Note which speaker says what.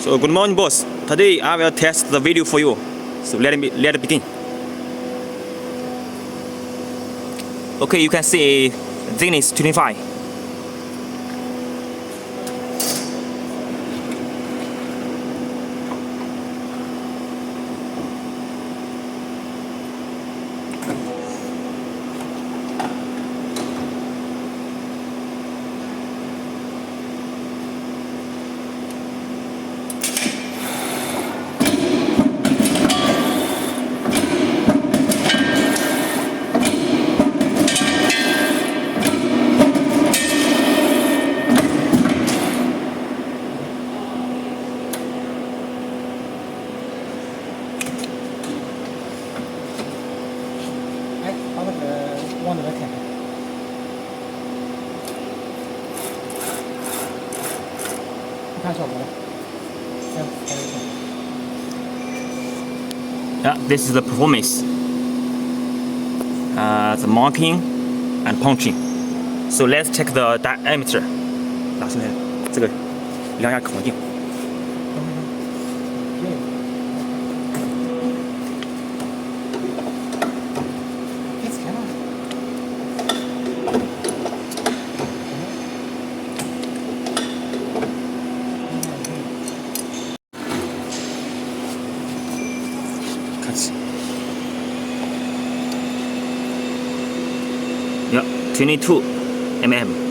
Speaker 1: So good morning, boss. Today I will test the video for you. So let it begin. Okay, you can see thickness 25. Yeah, this is the performance, the marking and punching. So let's check the diameter. 拿出来，这个量一下口径。Yeah, 22 mm.